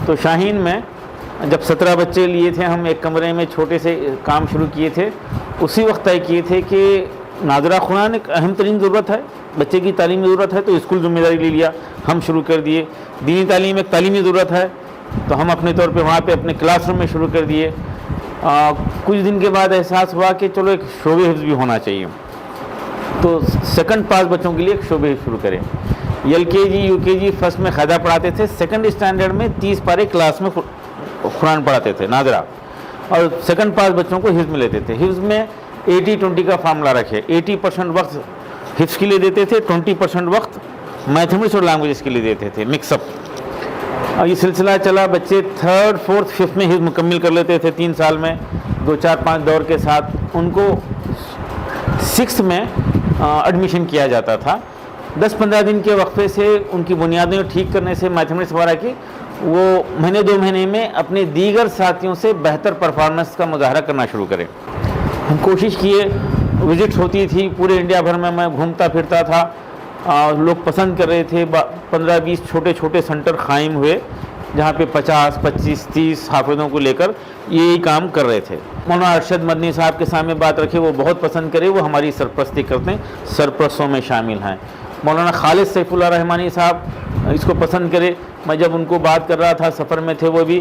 तो शाहीन में जब 17 बच्चे लिए थे, हम एक कमरे में छोटे से काम शुरू किए थे, उसी वक्त तय किए थे कि नाज़रा खुरान एक अहम तरीन ज़रूरत है, बच्चे की तालीम की ज़रूरत है, तो स्कूल ज़िम्मेदारी ले लिया, हम शुरू कर दिए। दीनी तालीम एक तालीमी ज़रूरत है, तो हम अपने तौर पे वहाँ पे अपने क्लासरूम में शुरू कर दिए। कुछ दिन के बाद एहसास हुआ कि चलो एक शोबे हिफ्ज़ भी होना चाहिए, तो सेकंड पास बच्चों के लिए एक शोबे हिफ्ज़ शुरू करें। LKG UKG फर्स्ट में क़ायदा पढ़ाते थे, सेकंड स्टैंडर्ड में 30 पारे क्लास में कुरान पढ़ाते थे नाज़रा, और सेकंड पास बच्चों को हिफ्ज़ में लेते थे। हिफ्ज़ में 80-20 का फार्मूला रखे, 80% वक्त हिफ्ज़ के लिए देते थे, 20% वक्त मैथमेटिक्स और लैंग्वेज के लिए देते थे, मिक्सअप। और ये सिलसिला चला, बच्चे 3rd 4th 5th में हिफ्ज़ मुकम्मल कर लेते थे 3 साल में, 2 4 5 दौर के साथ। उनको 6th में एडमिशन किया जाता था। 10-15 दिन के वक्फे से उनकी बुनियादें ठीक करने से मैथमेटिक्स वगैरह की, वो महीने 2 महीने में अपने दीगर साथियों से बेहतर परफॉर्मेंस का मुजाहरा करना शुरू करें। हम कोशिश किए, विजिट्स होती थी पूरे इंडिया भर में, मैं घूमता फिरता था, लोग पसंद कर रहे थे। 15-20 छोटे छोटे सेंटर कायम हुए जहाँ पे 50, 25, 30 हाफिज़ों को लेकर यही काम कर रहे थे। मौलाना अरशद मदनी साहब के सामने बात रखी, वो बहुत पसंद करे, वो हमारी सरपरस्ती करते हैं, सरपरस्तों में शामिल हैं। मौलाना खालिद सैफुल्लाह रहमानी साहब इसको पसंद करे। मैं जब उनको बात कर रहा था, सफ़र में थे वो भी,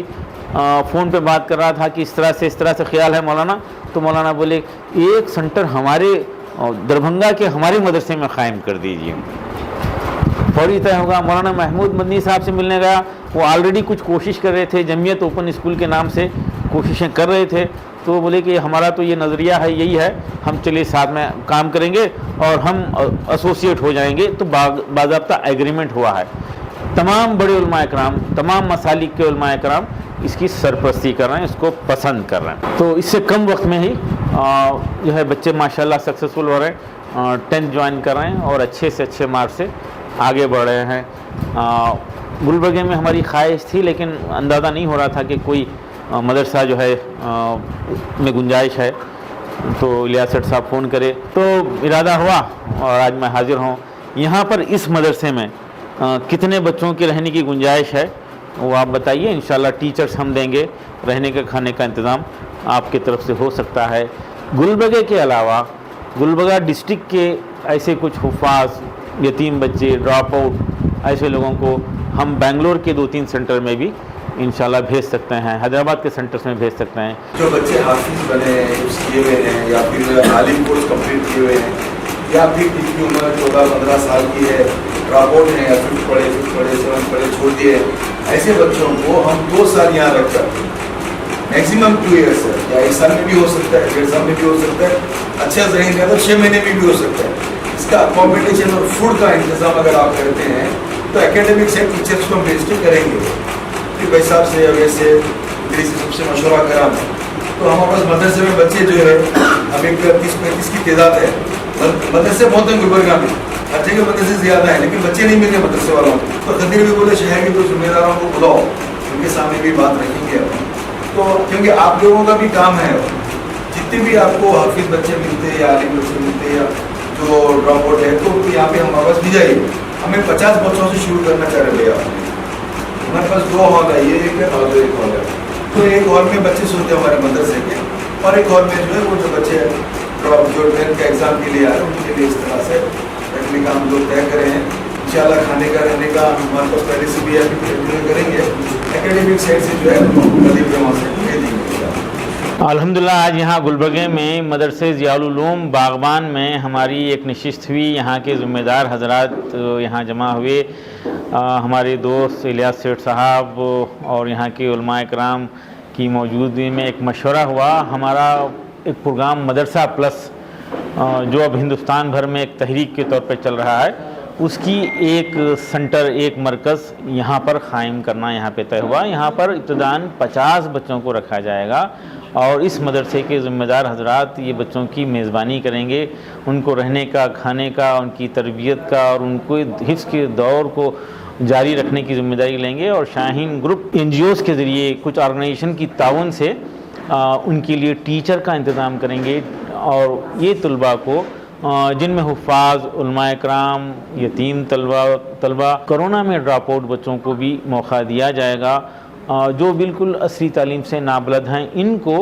फ़ोन पे बात कर रहा था कि इस तरह से ख्याल है मौलाना, तो मौलाना बोले एक सेंटर हमारे दरभंगा के हमारे मदरसे में क़ायम कर दीजिए, फौरी तय होगा। मौलाना महमूद मदनी साहब से मिलने गया, वो ऑलरेडी कुछ कोशिश कर रहे थे, जमीयत ओपन स्कूल के नाम से कोशिशें कर रहे थे, तो वो बोले कि हमारा तो ये नज़रिया है, यही है, हम चलिए साथ में काम करेंगे और हम एसोसिएट हो जाएंगे। तो बाज़ाब्ता एग्रीमेंट हुआ है। तमाम बड़े उलमा इकराम, तमाम मसालिक के उलमा इकराम इसकी सरपरस्ती कर रहे हैं, इसको पसंद कर रहे हैं। तो इससे कम वक्त में ही जो है बच्चे माशाल्लाह सक्सेसफुल हो रहे हैं, 10th ज्वाइन कर रहे हैं और अच्छे से अच्छे मार्क्स से आगे बढ़ रहे हैं। गुलबर्गे में हमारी ख्वाहिश थी, लेकिन अंदाज़ा नहीं हो रहा था कि कोई मदरसा जो है में गुंजाइश है, तो इलियास सेठ साहब फ़ोन करे, तो इरादा हुआ और आज मैं हाज़िर हूँ। यहाँ पर इस मदरसे में कितने बच्चों के रहने की गुंजाइश है वो आप बताइए। इंशाल्लाह टीचर्स हम देंगे, रहने का खाने का इंतज़ाम आपकी तरफ से हो सकता है। गुलबर्गे के अलावा गुलबर्गा डिस्ट्रिक्ट के ऐसे कुछ हुफ़ाज़, यतीम बच्चे, ड्रॉप आउट ऐसे लोगों को हम बेंगलोर के 2-3 सेंटर में भी इंशाल्लाह भेज सकते हैं, हैदराबाद के सेंटर्स में भेज सकते हैं। जो बच्चे हाफिज़ बने किए हुए हैं, या फिर आलिम कोर्स कंप्लीट किए हुए हैं, या फिर जिनकी उम्र 14-15 साल की है, ड्रॉप आउट हैं, या फिर पढ़े 7 पढ़े छोड़ दिए, ऐसे बच्चों को हम 2 साल यहाँ रखकर, मैक्सिमम 2 ईयर्स है, या 1 साल में भी हो सकता है, 1.5 साल में भी हो सकता है, अच्छा रहेंगे तो 6 महीने में भी हो सकता है। इसका अकोमोडेशन और फूड का इंतज़ाम अगर आप करते हैं तो एकेडमिक से टीचर्स को हम रजिस्टर करेंगे कि भाई साहब से, वैसे इंग्लिश सबसे मशवरा करा। तो हमारे पास मदरसे में बच्चे जो है अब एक 30-35 की तादाद है। मदरसे बहुत हैं गुलबर्गा में, हर जगह मदरसे ज़्यादा है, लेकिन बच्चे नहीं मिलते मदरसे वालों को। तो खदीर भी बोले शहर के जो जिम्मेदारों को बुलाओ, उनके सामने भी बात रखेंगे अपन। तो क्योंकि आप लोगों का भी काम है, जितने भी आपको हाफिज़ बच्चे मिलते हैं या आलिम बच्चे मिलते हैं या जो ड्रॉप आउट है, तो यहाँ पे हमारे पास भी जाइए। हमें 50 बच्चों से शुरू करना चाह रहे हैं। हमारे पास 2 हॉल है, ये एक है और 2 एक हॉल है। तो एक हॉल में बच्चे सोते हैं हमारे मदरसे के, और एक हॉल में जो है वो जो बच्चे जो 10th के एग्ज़ाम के लिए आए उनके लिए इस तरह से रखने का हम लोग तय करें हैं। इंशाल्लाह खाने का रहने का हमारे पास पहले से भी करेंगे, एकेडमिक साइड से जो है करीब वहाँ से भेजेंगे। अल्हम्दुलिल्लाह आज यहाँ गुलबर्गे में मदरसे ज़ियाउल उलूम बागबान में हमारी एक नशिस्त हुई। यहाँ के ज़िम्मेदार हजरात यहाँ जमा हुए, हमारे दोस्त इलियास सेठ साहब और यहाँ के उलमा इकराम की मौजूदगी में एक मशवरा हुआ। हमारा एक प्रोग्राम मदरसा प्लस जो अब हिंदुस्तान भर में एक तहरीक के तौर पे चल रहा है, उसकी एक सेंटर, एक मरकज़ यहाँ पर क़ायम करना यहाँ पे तय हुआ। यहाँ पर इब्तिदान 50 बच्चों को रखा जाएगा और इस मदरसे के ज़िम्मेदार हजरात ये बच्चों की मेज़बानी करेंगे, उनको रहने का, खाने का, उनकी तरबियत का और उनको हिफ्ज़ के दौर को जारी रखने की ज़िम्मेदारी लेंगे। और शाहीन ग्रुप NGOs के ज़रिए कुछ ऑर्गेनाइजेशन की ताउन से उनके लिए टीचर का इंतज़ाम करेंगे और ये तलबा को जिनमें हुफ़ाज़, उलमा इकराम, यतीम तलबा, कोरोना में ड्रॉप आउट बच्चों को भी मौका दिया जाएगा जो बिल्कुल असली तालीम से नाबलद हैं, इनको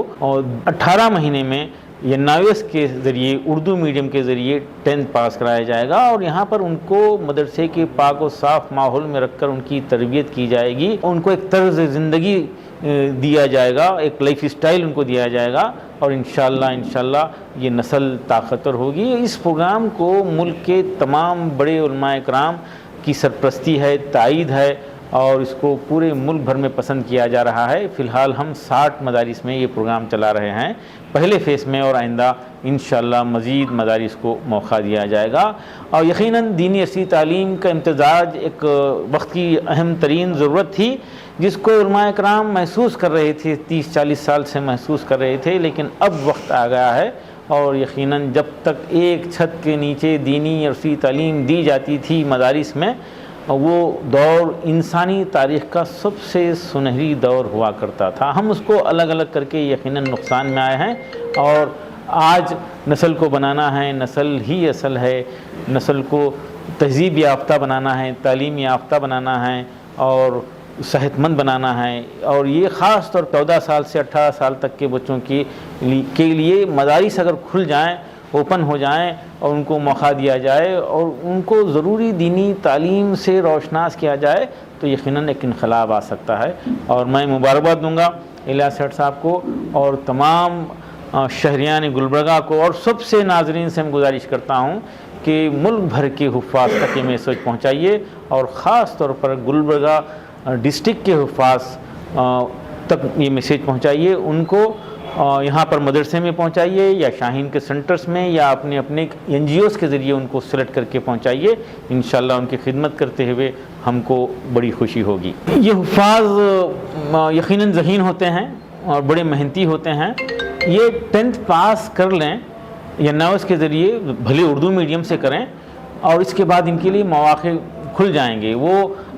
18 महीने में NIOS के ज़रिए उर्दू मीडियम के ज़रिए 10th पास कराया जाएगा और यहाँ पर उनको मदरसे के पाक और साफ़ माहौल में रखकर उनकी तरबियत की जाएगी, उनको एक तर्ज़ ज़िंदगी दिया जाएगा, एक लाइफ स्टाइल उनको दिया जाएगा और इंशाअल्लाह ये नस्ल ताकतवर होगी। इस प्रोग्राम को मुल्क के तमाम बड़े उलमाए कराम की सरपरस्ती है, तायीद है और इसको पूरे मुल्क भर में पसंद किया जा रहा है। फ़िलहाल हम 60 मदारिस में ये प्रोग्राम चला रहे हैं पहले फ़ेज़ में और आइंदा इंशाअल्लाह मज़ीद मदारिस को मौका दिया जाएगा। और यकीनन दीनी असली तालीम का इम्तिज़ाज एक वक्त की अहम तरीन ज़रूरत थी, जिसको उलमाए कराम महसूस कर रहे थे, 30-40 साल से महसूस कर रहे थे, लेकिन अब वक्त आ गया है। और यकीनन जब तक एक छत के नीचे दीनी असली तालीम दी जाती थी मदारिस में, वो दौर इंसानी तारीख़ का सबसे सुनहरी दौर हुआ करता था। हम उसको अलग अलग करके यकीनन नुकसान में आए हैं और आज नस्ल को बनाना है, नस्ल ही असल है, नस्ल को तहज़ीब याफ्ता बनाना है, तालीम याफ्ता बनाना है और सेहतमंद बनाना है। और ये ख़ास तौर 14 साल से 18 साल तक के बच्चों के लिए मदारिस अगर खुल जाएँ, ओपन हो जाएं और उनको मौका दिया जाए और उनको ज़रूरी दीनी तालीम से रोशनास किया जाए तो यकीनन एक इनकलाब आ सकता है। और मैं मुबारकबाद दूंगा इलियास सेठ साहब को और तमाम शहरियान गुलबर्गा को और सबसे नाजरीन से मैं गुजारिश करता हूँ कि मुल्क भर के हुफ़ाज़ तक ये मैसेज पहुँचाइए और ख़ास तौर पर गुलबर्गा डिस्ट्रिक्ट के हुफ़ाज़ तक ये मैसेज पहुँचाइए। उनको यहाँ पर मदरसे में पहुँचाइए या शाहीन के सेंटर्स में या अपने NGOs के ज़रिए उनको सेलेक्ट करके पहुँचाइए। इंशाअल्लाह उनकी खिदमत करते हुए हमको बड़ी खुशी होगी। ये हुफ़ाज़ यकीनन ज़हीन होते हैं और बड़े मेहनती होते हैं। ये 10th पास कर लें NIOS के ज़रिए, भले उर्दू मीडियम से करें, और इसके बाद इनके लिए मौक़े खुल जाएंगे। वो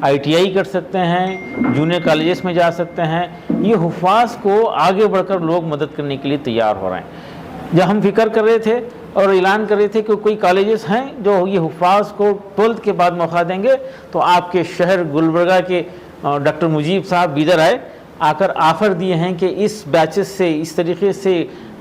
ITI कर सकते हैं, जूनियर कॉलेजेस में जा सकते हैं। ये हुफ़ाज़ को आगे बढ़कर लोग मदद करने के लिए तैयार हो रहे हैं। जब हम फिक्र कर रहे थे और ऐलान कर रहे थे कि कोई कॉलेजेस हैं जो ये हुफ़ाज़ को 12th के बाद मौका देंगे, तो आपके शहर गुलबर्गा के डॉक्टर मुजीब साहब बीदर आए, आकर ऑफ़र दिए हैं कि इस बैचेस से, इस तरीके से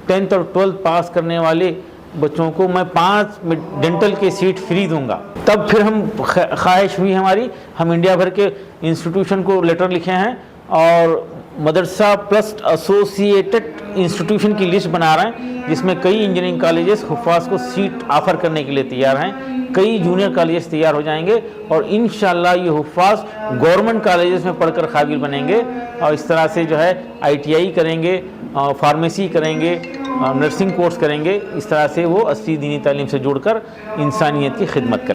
10th और 12th पास करने वाले बच्चों को मैं 5 डेंटल के सीट फ्री दूंगा। तब फिर हम ख्वाहिश हुई हमारी, हम इंडिया भर के इंस्टीट्यूशन को लेटर लिखे हैं और मदरसा प्लस एसोसिएटेड इंस्टीट्यूशन की लिस्ट बना रहे हैं, जिसमें कई इंजीनियरिंग कॉलेजेस हुफ़ाज़ को सीट ऑफ़र करने के लिए तैयार हैं, कई जूनियर कॉलेजेस तैयार हो जाएंगे और इंशाअल्लाह ये हुफ़ाज़ गवर्नमेंट कॉलेजेस में पढ़कर काबिल बनेंगे और इस तरह से जो है ITI करेंगे, फार्मेसी करेंगे, नर्सिंग कोर्स करेंगे। इस तरह से वो असली दीनी तालीम से जुड़कर इंसानियत की खिदमत करें।